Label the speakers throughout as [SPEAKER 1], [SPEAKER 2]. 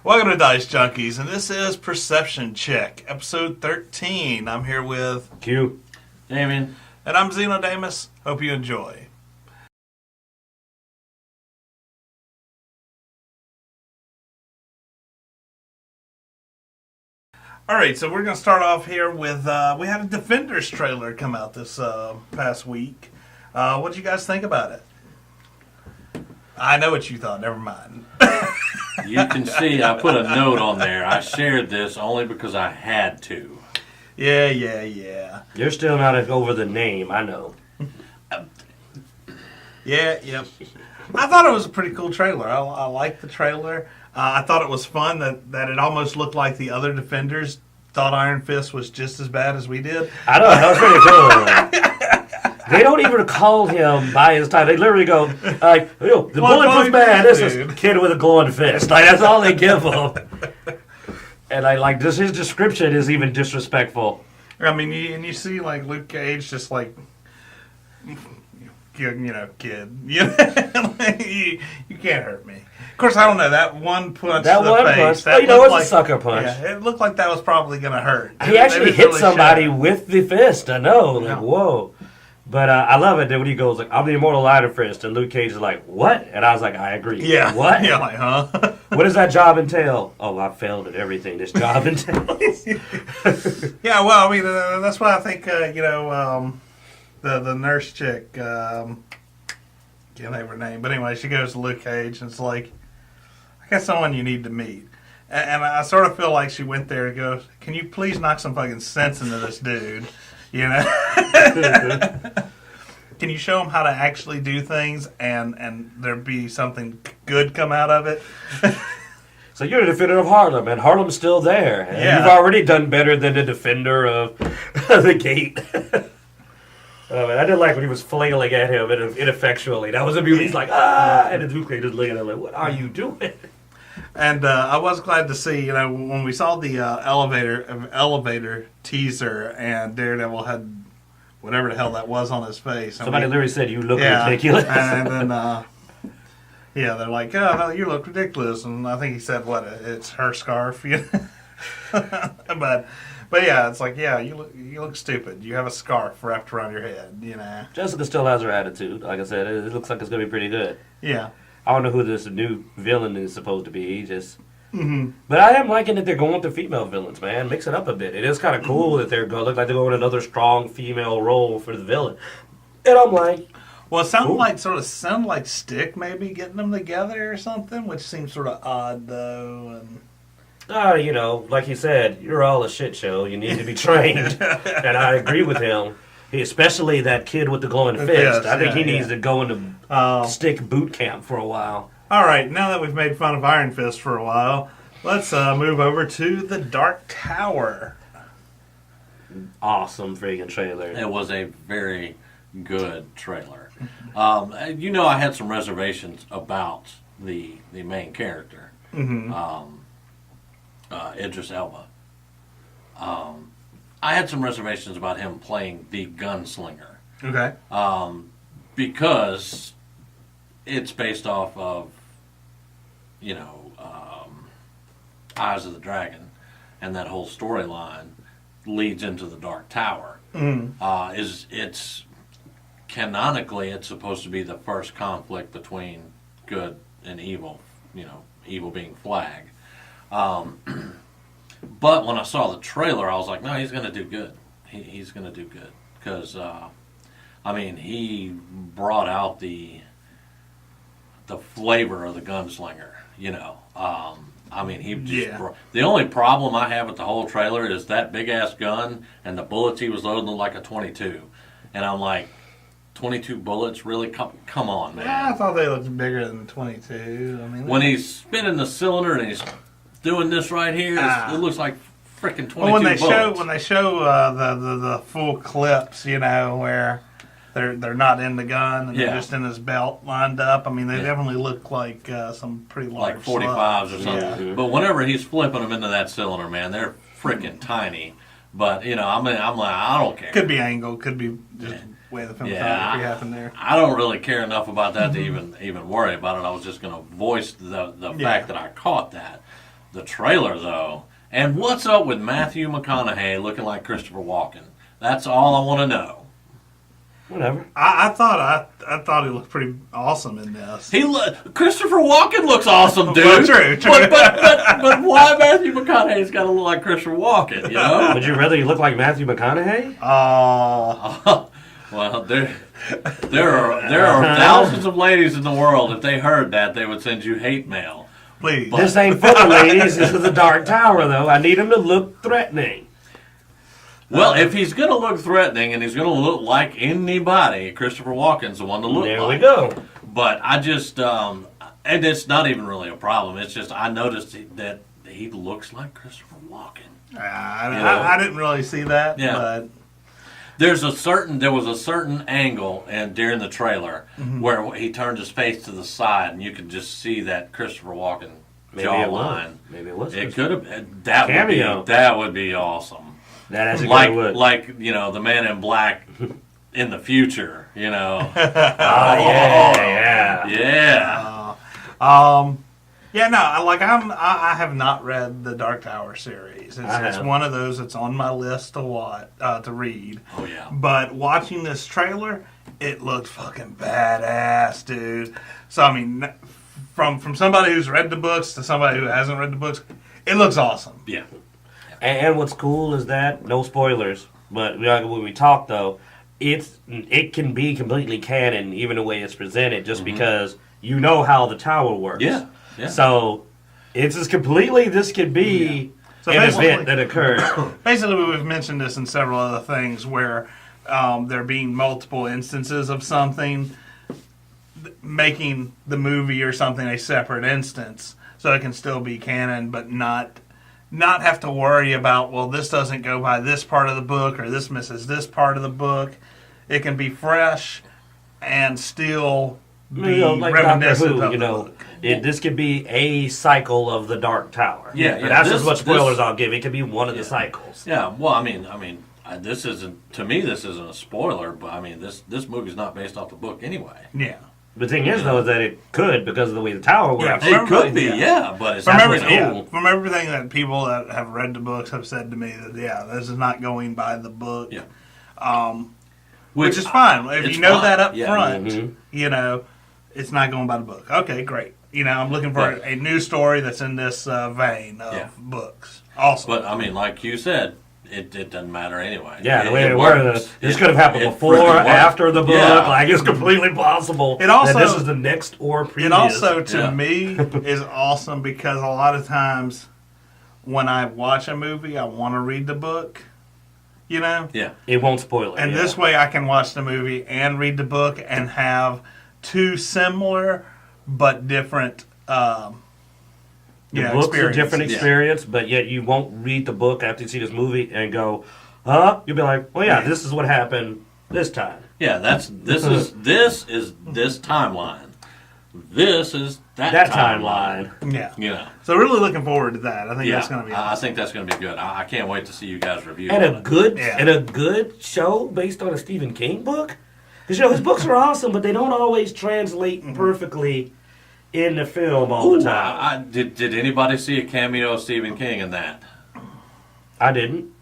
[SPEAKER 1] Welcome to Dicejunkies, and this is Perception Check, episode 13. I'm here with
[SPEAKER 2] Q.
[SPEAKER 3] Damien.
[SPEAKER 1] And I'm Xenodamus. Hope you enjoy. Alright, so we're going to start off here with, we had a Defenders trailer come out this past week. What did you guys think about it? I know what you thought, never mind.
[SPEAKER 3] You can see I put a note on there. I shared this only because I had to.
[SPEAKER 1] Yeah.
[SPEAKER 2] You're still not over the name, I know.
[SPEAKER 1] Yep. I thought it was a pretty cool trailer. I liked the trailer. I thought it was fun that it almost looked like the other Defenders thought Iron Fist was just as bad as we did.
[SPEAKER 2] I know, that was pretty cool. They don't even call him by his title. They literally go, like, the bulletproof man, this is kid with a glowing fist. Like, that's all they give him. And his description is even disrespectful.
[SPEAKER 1] I mean, you see, like, Luke Cage just, like, kid. You can't hurt me. Of course, I don't know. That one punch to the face.
[SPEAKER 2] That it's like a sucker punch.
[SPEAKER 1] Yeah, it looked like that was probably going to hurt.
[SPEAKER 2] He actually hit somebody with the fist. I know. Like, whoa. But I love it that when he goes, like, I'm the immortal Iron Fist, and Luke Cage is like, what? And I was like, I agree.
[SPEAKER 1] Yeah.
[SPEAKER 2] What?
[SPEAKER 1] Yeah, like, huh?
[SPEAKER 2] What does that job entail? Oh, I failed at everything this job entails.
[SPEAKER 1] Yeah, well, I mean, that's why I think, the nurse chick, can't think of her name, but anyway, she goes to Luke Cage, and it's like, I got someone you need to meet. And I sort of feel like she went there and goes, can you please knock some fucking sense into this dude? You know? Can you show him how to actually do things and there be something good come out of it?
[SPEAKER 2] So you're a defender of Harlem, and Harlem's still there. And
[SPEAKER 1] yeah.
[SPEAKER 2] You've already done better than the defender of the gate. I did like when he was flailing at him ineffectually. That was a beauty. He's like, ah! And the Duke just looking at him like, what are you doing?
[SPEAKER 1] And I was glad to see, when we saw the elevator teaser and Daredevil had whatever the hell that was on his face.
[SPEAKER 2] Somebody literally said, you look ridiculous.
[SPEAKER 1] And then, they're like, oh, no, you look ridiculous. And I think he said, it's her scarf. But yeah, it's like, yeah, you look stupid. You have a scarf wrapped around your head,
[SPEAKER 2] Jessica still has her attitude. Like I said, it looks like it's going to be pretty good.
[SPEAKER 1] Yeah.
[SPEAKER 2] I don't know who this new villain is supposed to be.
[SPEAKER 1] Mm-hmm.
[SPEAKER 2] But I am liking that they're going to female villains, man. Mix it up a bit. It is kind of cool that look like they're going another strong female role for the villain. And I'm like,
[SPEAKER 1] well, it sounded like Stick maybe getting them together or something, which seems sort of odd though. And
[SPEAKER 2] like he said, you're all a shit show. You need to be trained, and I agree with him. Especially that kid with the glowing fist. I think he needs to go into Stick boot camp for a while.
[SPEAKER 1] All right, now that we've made fun of Iron Fist for a while, let's move over to the Dark Tower.
[SPEAKER 2] Awesome freaking trailer.
[SPEAKER 3] It was a very good trailer. I had some reservations about the main character, Idris Elba. I had some reservations about him playing the gunslinger.
[SPEAKER 1] Okay.
[SPEAKER 3] Because it's based off of, Eyes of the Dragon, and that whole storyline leads into the Dark Tower. It's canonically it's supposed to be the first conflict between good and evil. Evil being Flag. But when I saw the trailer, I was like, no, he's going to do good. He's going to do good. Because, he brought out the flavor of the gunslinger, the only problem I have with the whole trailer is that big-ass gun and the bullets he was loading looked like a 22. And I'm like, 22 bullets? Really? Come on, man.
[SPEAKER 1] I thought they looked bigger than 22.
[SPEAKER 3] When he's spinning the cylinder and he's doing this right here, it looks like freaking 22
[SPEAKER 1] when they
[SPEAKER 3] bullets.
[SPEAKER 1] show the full clips, where they're not in the gun and they're just in his belt lined up. I mean, they definitely look like some pretty large,
[SPEAKER 3] like 45s or something. Yeah. But whenever he's flipping them into that cylinder, man, they're freaking tiny. But I'm like, I don't care.
[SPEAKER 1] Could be angle, could be just way the cinematography happened there.
[SPEAKER 3] I don't really care enough about that to even worry about it. I was just going to voice the fact that I caught that. The trailer, though, and what's up with Matthew McConaughey looking like Christopher Walken? That's all I want to know.
[SPEAKER 2] Whatever.
[SPEAKER 1] I thought he looked pretty awesome in this.
[SPEAKER 3] Christopher Walken looks awesome, dude.
[SPEAKER 1] Well, true.
[SPEAKER 3] But why Matthew McConaughey's got to look like Christopher Walken? You know?
[SPEAKER 2] Would you rather you look like Matthew McConaughey?
[SPEAKER 3] Well, there are thousands of ladies in the world. If they heard that, they would send you hate mail.
[SPEAKER 1] Please.
[SPEAKER 2] This ain't for the ladies. This is the Dark Tower, though. I need him to look threatening.
[SPEAKER 3] Well, if he's going to look threatening and he's going to look like anybody, Christopher Walken's the one to look
[SPEAKER 2] There
[SPEAKER 3] like.
[SPEAKER 2] we go.
[SPEAKER 3] But I just, and it's not even really a problem. It's just I noticed that he looks like Christopher Walken.
[SPEAKER 1] I didn't really see that, but
[SPEAKER 3] there was a certain angle and during the trailer where he turned his face to the side, and you could just see that Christopher Walken jawline.
[SPEAKER 2] Maybe it was.
[SPEAKER 3] It could have that
[SPEAKER 2] Cameo.
[SPEAKER 3] That would be awesome.
[SPEAKER 2] That actually would.
[SPEAKER 3] Like the Man in Black in the future.
[SPEAKER 2] Yeah.
[SPEAKER 1] I have not read the Dark Tower series. It's one of those that's on my list to read.
[SPEAKER 3] Oh yeah.
[SPEAKER 1] But watching this trailer, it looked fucking badass, dude. So I mean, from somebody who's read the books to somebody who hasn't read the books, it looks awesome.
[SPEAKER 3] Yeah.
[SPEAKER 2] And what's cool is that, no spoilers, but when we talk though, it can be completely canon, even the way it's presented, just because you know how the tower works.
[SPEAKER 3] Yeah.
[SPEAKER 2] So it's as completely this could be an event that occurred.
[SPEAKER 1] Basically, we've mentioned this in several other things where there being multiple instances of something, making the movie or something a separate instance, so it can still be canon, but not have to worry about, well, this doesn't go by this part of the book or this misses this part of the book. It can be fresh and still be
[SPEAKER 2] like
[SPEAKER 1] reminiscent
[SPEAKER 2] Doctor Who,
[SPEAKER 1] of the book.
[SPEAKER 2] This could be a cycle of the Dark Tower.
[SPEAKER 3] Yeah,
[SPEAKER 2] But that's as much spoilers I'll give. It could be one of the cycles.
[SPEAKER 3] Yeah. Well, I mean, this isn't a spoiler, but I mean, this movie's not based off the book anyway.
[SPEAKER 1] Yeah.
[SPEAKER 2] The thing is, though, is that it could because of the way the tower works.
[SPEAKER 3] It could be, but it's
[SPEAKER 1] from
[SPEAKER 3] cool.
[SPEAKER 1] everything that people that have read the books have said to me that this is not going by the book.
[SPEAKER 3] Yeah.
[SPEAKER 1] Which is fine. If you know that up front,
[SPEAKER 2] Mm-hmm.
[SPEAKER 1] It's not going by the book. Okay, great. I'm looking for a new story that's in this vein of books. Awesome.
[SPEAKER 3] But I mean, like you said, it doesn't matter anyway.
[SPEAKER 2] Yeah, the way it works. This could have happened before, after the book.
[SPEAKER 3] Yeah.
[SPEAKER 2] Like, it's completely possible that this is the next or previous.
[SPEAKER 1] It also, to me, is awesome because a lot of times when I watch a movie, I want to read the book. Yeah.
[SPEAKER 2] It won't spoil it.
[SPEAKER 1] And this way I can watch the movie and read the book and have two similar but different
[SPEAKER 2] the book's a different
[SPEAKER 1] experiences.
[SPEAKER 2] experience, but yet you won't read the book after you see this movie and go, huh? You'll be like, well, yeah, this is what happened this time.
[SPEAKER 3] Yeah, this is this timeline. This is that timeline.
[SPEAKER 1] Yeah. So really looking forward to that. I think that's going to be awesome.
[SPEAKER 3] I think that's going to be good. I can't wait to see you guys review
[SPEAKER 2] And
[SPEAKER 3] it.
[SPEAKER 2] a good show based on a Stephen King book. Because his books are awesome, but they don't always translate perfectly in the film all the time.
[SPEAKER 3] Did anybody see a cameo of Stephen King in that?
[SPEAKER 2] I didn't.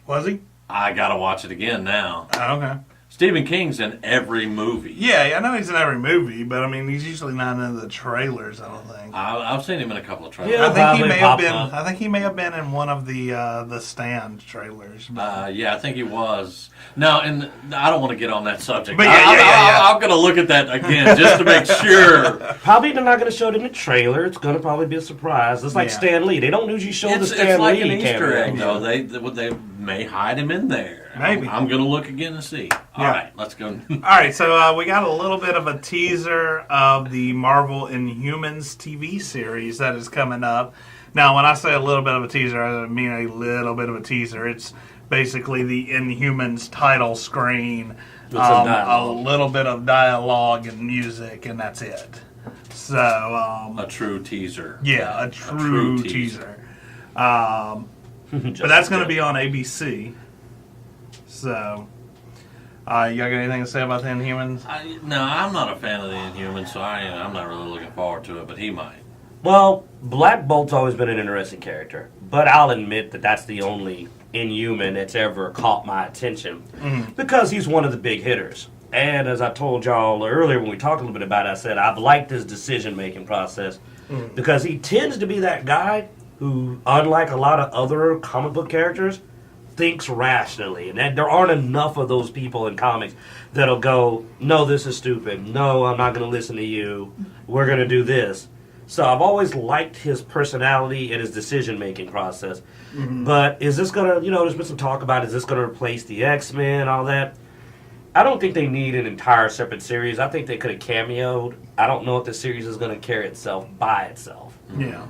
[SPEAKER 1] Was he?
[SPEAKER 3] I gotta watch it again now.
[SPEAKER 1] Okay.
[SPEAKER 3] Stephen King's in every movie.
[SPEAKER 1] Yeah, I know he's in every movie, but I mean, he's usually not in the trailers. I don't think.
[SPEAKER 3] I've seen him in a couple of trailers.
[SPEAKER 2] Yeah,
[SPEAKER 1] I think he may have been.
[SPEAKER 2] up.
[SPEAKER 1] I think he may have been in one of the Stand trailers.
[SPEAKER 3] Yeah, I think he was. No, and I don't want to get on that subject.
[SPEAKER 1] But
[SPEAKER 3] I'm going to look at that again just to make sure.
[SPEAKER 2] Probably they're not going to show it in the trailer. It's going to probably be a surprise. It's like Stan Lee. They don't usually show the Stan
[SPEAKER 3] It's like
[SPEAKER 2] Lee
[SPEAKER 3] an Easter egg,
[SPEAKER 2] cameo.
[SPEAKER 3] though. They may hide him in there.
[SPEAKER 1] Maybe.
[SPEAKER 3] I'm going to look again and see. All right, let's go.
[SPEAKER 1] All right, so we got a little bit of a teaser of the Marvel Inhumans TV series that is coming up. Now, when I say a little bit of a teaser, I don't mean a little bit of a teaser. It's basically the Inhumans title screen, a little bit of dialogue and music, and that's it. So
[SPEAKER 3] a true teaser.
[SPEAKER 1] Yeah, a true teaser. But that's going to be on ABC. So, you got anything to say about the Inhumans?
[SPEAKER 3] No, I'm not a fan of the Inhumans, so I'm not really looking forward to it, but he might.
[SPEAKER 2] Well, Black Bolt's always been an interesting character, but I'll admit that that's the only Inhuman that's ever caught my attention because he's one of the big hitters. And as I told y'all earlier when we talked a little bit about it, I said I've liked his decision-making process because he tends to be that guy who, unlike a lot of other comic book characters, thinks rationally. And that there aren't enough of those people in comics that'll go, no, this is stupid. No, I'm not going to listen to you. We're going to do this. So I've always liked his personality and his decision-making process. But is this going to, there's been some talk about, is this going to replace the X-Men and all that? I don't think they need an entire separate series. I think they could have cameoed. I don't know if the series is going to carry itself by itself.
[SPEAKER 1] Yeah.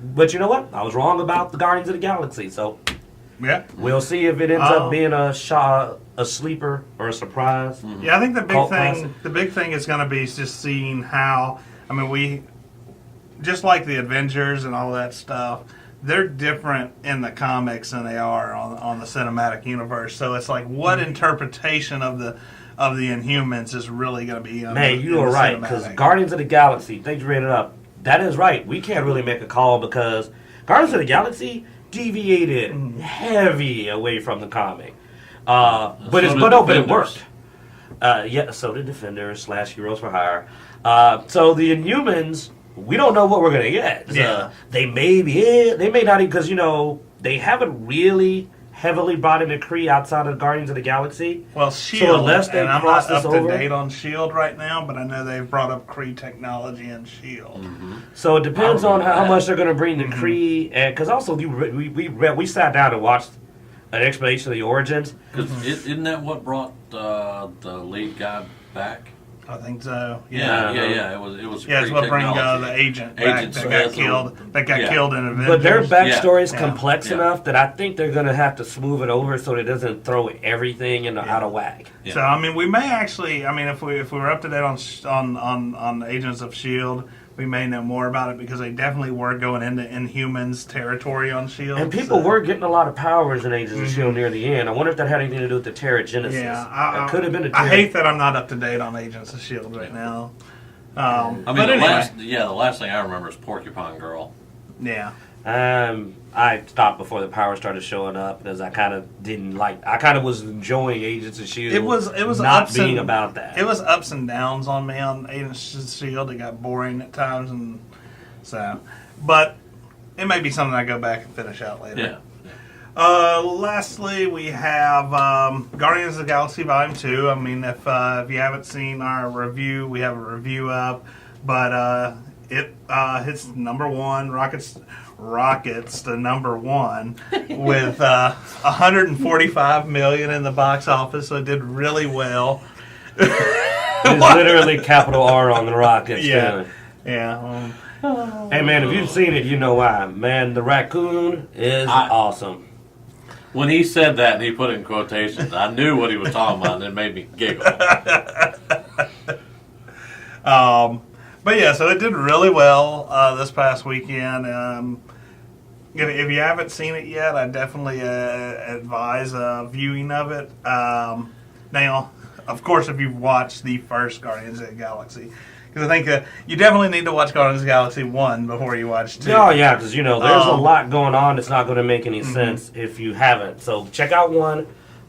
[SPEAKER 2] But you know what? I was wrong about the Guardians of the Galaxy, so
[SPEAKER 1] Yeah.
[SPEAKER 2] we'll see if it ends up being a sleeper or a surprise.
[SPEAKER 1] Yeah, I think the
[SPEAKER 2] Cult
[SPEAKER 1] big thing is going to be just seeing how. I mean, we just like the Avengers and all that stuff. They're different in the comics than they are on the cinematic universe. So it's like, what interpretation of the Inhumans is really going to be?
[SPEAKER 2] Man, you are right, because Guardians of the Galaxy, thanks for bringing it up. That is right. We can't really make a call because Guardians of the Galaxy deviated heavy away from the comic. But it worked. Yeah, so did Defenders / Heroes for Hire. So the Inhumans, we don't know what we're going to get. They may not, because, they haven't really heavily brought in a Kree outside of Guardians of the Galaxy.
[SPEAKER 1] Well, S.H.I.E.L.D.,
[SPEAKER 2] so unless they
[SPEAKER 1] and I'm
[SPEAKER 2] cross
[SPEAKER 1] not
[SPEAKER 2] this
[SPEAKER 1] up to
[SPEAKER 2] over,
[SPEAKER 1] date on S.H.I.E.L.D. right now, but I know they've brought up Kree technology in S.H.I.E.L.D.
[SPEAKER 2] So it depends on how much they're going to bring to Kree, and because also we sat down and watched an explanation of the origins.
[SPEAKER 3] Because isn't that what brought the lead guy back?
[SPEAKER 1] I think so.
[SPEAKER 3] Yeah. It was.
[SPEAKER 1] Yeah, it's what bring the agent back that got killed. That got killed in Avengers.
[SPEAKER 2] But their backstory is complex enough that I think they're going to have to smooth it over so it doesn't throw everything out of whack.
[SPEAKER 1] Yeah. So I mean, we may actually. I mean, if we were up to date on Agents of S.H.I.E.L.D., we may know more about it because they definitely were going into Inhumans territory on S.H.I.E.L.D.
[SPEAKER 2] And people were getting a lot of powers in Agents of S.H.I.E.L.D. near the end. I wonder if that had anything to do with the Terrigenesis.
[SPEAKER 1] Yeah,
[SPEAKER 2] it could have been.
[SPEAKER 1] I hate that I'm not up to date on Agents of S.H.I.E.L.D. right now.
[SPEAKER 3] I mean,
[SPEAKER 1] but
[SPEAKER 3] the last thing I remember is Porcupine Girl.
[SPEAKER 1] Yeah.
[SPEAKER 2] I stopped before the power started showing up because I kind of didn't like. I kind of was enjoying Agents of S.H.I.E.L.D.
[SPEAKER 1] It was
[SPEAKER 2] not being about that.
[SPEAKER 1] It was ups and downs on me on Agents of S.H.I.E.L.D. It got boring at times, and so. But it may be something I go back and finish out later.
[SPEAKER 3] Yeah.
[SPEAKER 1] Lastly, we have Guardians of the Galaxy Volume 2. I mean, if you haven't seen our review, we have a review up. But it hits number one, rockets to number one with 145 million in the box office, so it did really well.
[SPEAKER 2] It's literally capital R on the rockets.
[SPEAKER 1] Yeah.
[SPEAKER 2] Hey man, if you've seen it, you know why. Man, the raccoon is awesome.
[SPEAKER 3] When he said that and he put it in quotations, I knew what he was talking about, and it made me giggle.
[SPEAKER 1] But yeah, so it did really well this past weekend. If you haven't seen it yet, I definitely advise a viewing of it. Now, of course, if you've watched the first Guardians of the Galaxy, because I think you definitely need to watch Guardians of the Galaxy 1 before you watch 2.
[SPEAKER 2] Oh, yeah, because, there's a lot going on that's not going to make any sense if you haven't. So check out 1.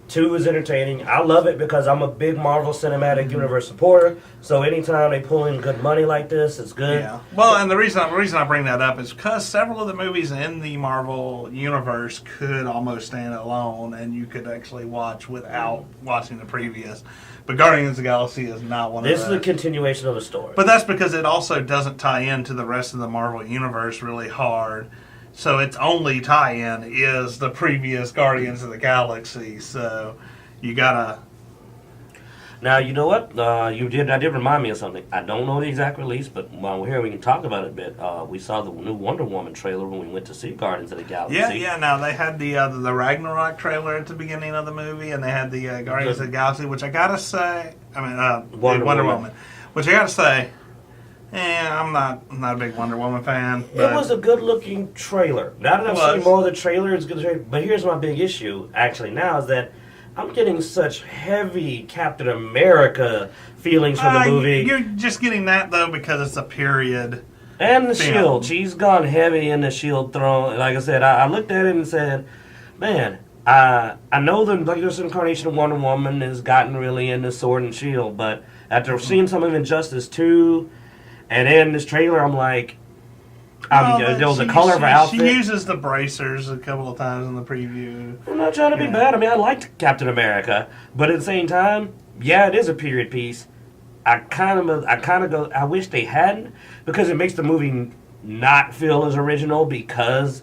[SPEAKER 2] 2 is entertaining. I love it because I'm a big Marvel Cinematic Universe supporter. So anytime they pull in good money like this, it's good.
[SPEAKER 1] Yeah. Well, and the reason I bring that up is because several of the movies in the Marvel Universe could almost stand alone, and you could actually watch without watching the previous. But Guardians of the Galaxy is not one of those.
[SPEAKER 2] This is a continuation of the story.
[SPEAKER 1] But that's because it also doesn't tie into the rest of the Marvel Universe really hard. So its only tie-in is the previous Guardians of the Galaxy. So you gotta.
[SPEAKER 2] Now you know what? I did remind me of something. I don't know the exact release, but while we're here, we can talk about it a bit. We saw the new Wonder Woman trailer when we went to see Guardians of the Galaxy.
[SPEAKER 1] Yeah. Now they had the Ragnarok trailer at the beginning of the movie, and they had the Guardians of the Galaxy, which I gotta say, Wonder Woman, which I gotta say. I'm not a big Wonder Woman fan.
[SPEAKER 2] It was a good-looking trailer. Now that I've seen more of the trailer, it's good. But here's my big issue, actually, now, is that I'm getting such heavy Captain America feelings from the movie.
[SPEAKER 1] You're just getting that, though, because it's a period
[SPEAKER 2] And the
[SPEAKER 1] film.
[SPEAKER 2] Shield. She's gone heavy in the Shield throne. Like I said, I looked at it and said, man, I know the latest incarnation of Wonder Woman has gotten really into Sword and Shield, but after seeing some of Injustice 2 and then this trailer, I'm like, the color of her outfit.
[SPEAKER 1] She uses the bracers a couple of times in the preview.
[SPEAKER 2] I'm not trying to be bad. I mean, I liked Captain America, but at the same time, yeah, it is a period piece. I wish they hadn't, because it makes the movie not feel as original because,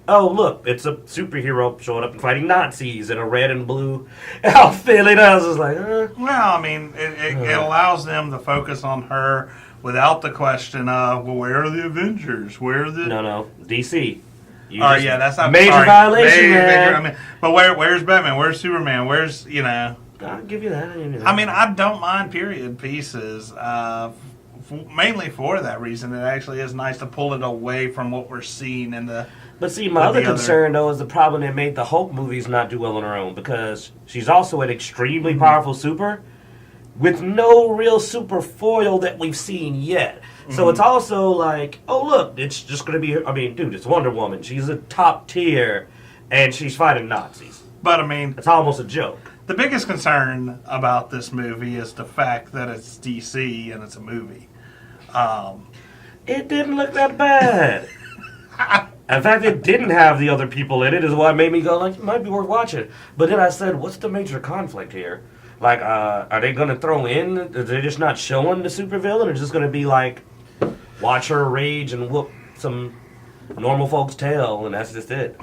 [SPEAKER 2] oh, look, it's a superhero showing up and fighting Nazis in a red and blue outfit. And I was just like,
[SPEAKER 1] Well, I mean, it allows them to focus on her without the question of, well, where are the Avengers? Where are the...
[SPEAKER 2] No, DC.
[SPEAKER 1] That's not...
[SPEAKER 2] Major violation, man.
[SPEAKER 1] I mean, but where's Batman? Where's Superman? Where's,
[SPEAKER 2] I'll give you that.
[SPEAKER 1] I mean, I don't mind period pieces, mainly for that reason. It actually is nice to pull it away from what we're seeing in the...
[SPEAKER 2] But see, my other concern, though, is the problem that made the Hulk movies not do well on her own, because she's also an extremely powerful super with no real super foil that we've seen yet. So it's also like, oh, look, it's just going to be... I mean, dude, it's Wonder Woman. She's a top tier, and she's fighting Nazis.
[SPEAKER 1] But, I mean...
[SPEAKER 2] It's almost a joke.
[SPEAKER 1] The biggest concern about this movie is the fact that it's DC and it's a movie.
[SPEAKER 2] It didn't look that bad. In fact, it didn't have the other people in it, is what made me go, like, it might be worth watching. But then I said, what's the major conflict here? Like, are they going to throw in, are they just not showing the supervillain, or just going to be like, watch her rage and whoop some normal folks' tail, and that's just it?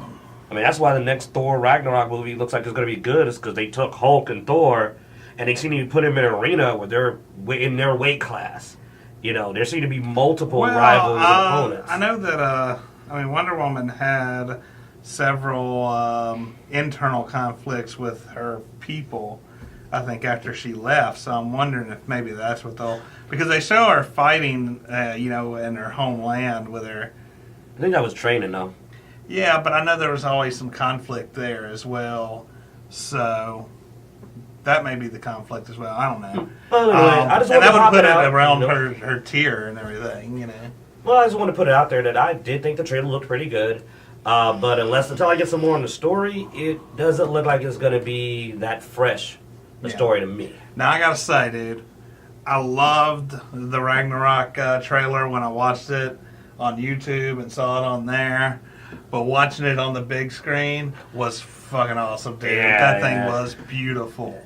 [SPEAKER 2] I mean, that's why the next Thor Ragnarok movie looks like it's going to be good, is because they took Hulk and Thor, and they seem to put him in an arena where they're in their weight class. There seem to be multiple rivals and opponents.
[SPEAKER 1] I know that, Wonder Woman had several internal conflicts with her people, I think, after she left. So I'm wondering if maybe that's what they'll... Because they show her fighting, in her homeland with her...
[SPEAKER 2] I think that was training, though.
[SPEAKER 1] Yeah, but I know there was always some conflict there as well. So that may be the conflict as well. I don't know.
[SPEAKER 2] Well, anyway, I just want to
[SPEAKER 1] put it
[SPEAKER 2] out,
[SPEAKER 1] around her tier and everything,
[SPEAKER 2] Well, I just want to put it out there that I did think the trailer looked pretty good. But until I get some more on the story, it doesn't look like it's going to be that fresh a story to me.
[SPEAKER 1] Now, I got to say, dude, I loved the Ragnarok trailer when I watched it on YouTube and saw it on there. But watching it on the big screen was fucking awesome, dude. That thing was beautiful.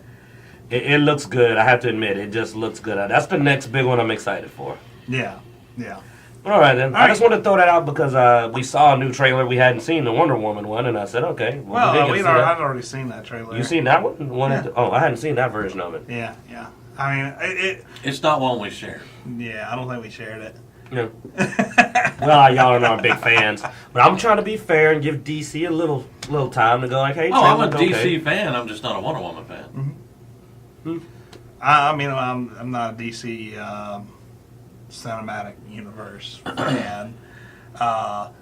[SPEAKER 2] It looks good. I have to admit, it just looks good. That's the next big one I'm excited for.
[SPEAKER 1] Yeah.
[SPEAKER 2] All right, then. I just want to throw that out because we saw a new trailer we hadn't seen, the Wonder Woman one, and I said, okay.
[SPEAKER 1] I'd already seen that trailer.
[SPEAKER 2] You seen that one? I hadn't seen that version of it.
[SPEAKER 1] Yeah. I mean,
[SPEAKER 3] it's not one we shared.
[SPEAKER 1] Yeah, I don't think we shared it.
[SPEAKER 2] Yeah. Well, y'all are not big fans, but I'm trying to be fair and give DC a little time to go like, hey,
[SPEAKER 3] I'm a DC fan. I'm just not a Wonder Woman fan.
[SPEAKER 1] Mm-hmm. I mean, I'm not a DC cinematic universe fan. I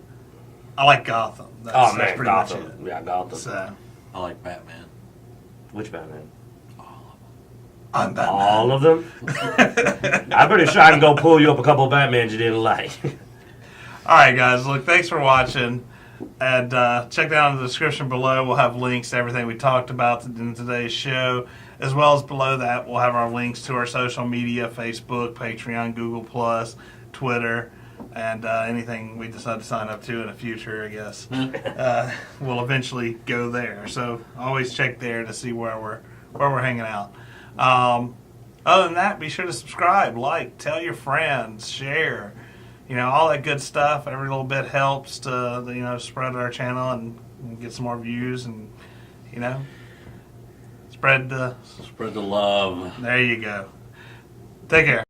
[SPEAKER 1] like Gotham. That's pretty
[SPEAKER 2] Gotham.
[SPEAKER 1] much it.
[SPEAKER 2] Yeah, Gotham.
[SPEAKER 1] So
[SPEAKER 3] I like Batman.
[SPEAKER 2] Which Batman?
[SPEAKER 1] I'm Batman.
[SPEAKER 2] All of them? I better try and go pull you up a couple of Batmans you didn't like.
[SPEAKER 1] All right, guys. Look, thanks for watching. And check down in the description below. We'll have links to everything we talked about in today's show. As well as below that, we'll have our links to our social media, Facebook, Patreon, Google+, Twitter, and anything we decide to sign up to in the future, I guess. We'll eventually go there. So always check there to see where we're hanging out. Other than that, be sure to subscribe, like, tell your friends, share, all that good stuff. Every little bit helps to, spread our channel and get some more views and, spread the
[SPEAKER 3] love.
[SPEAKER 1] There you go. Take care.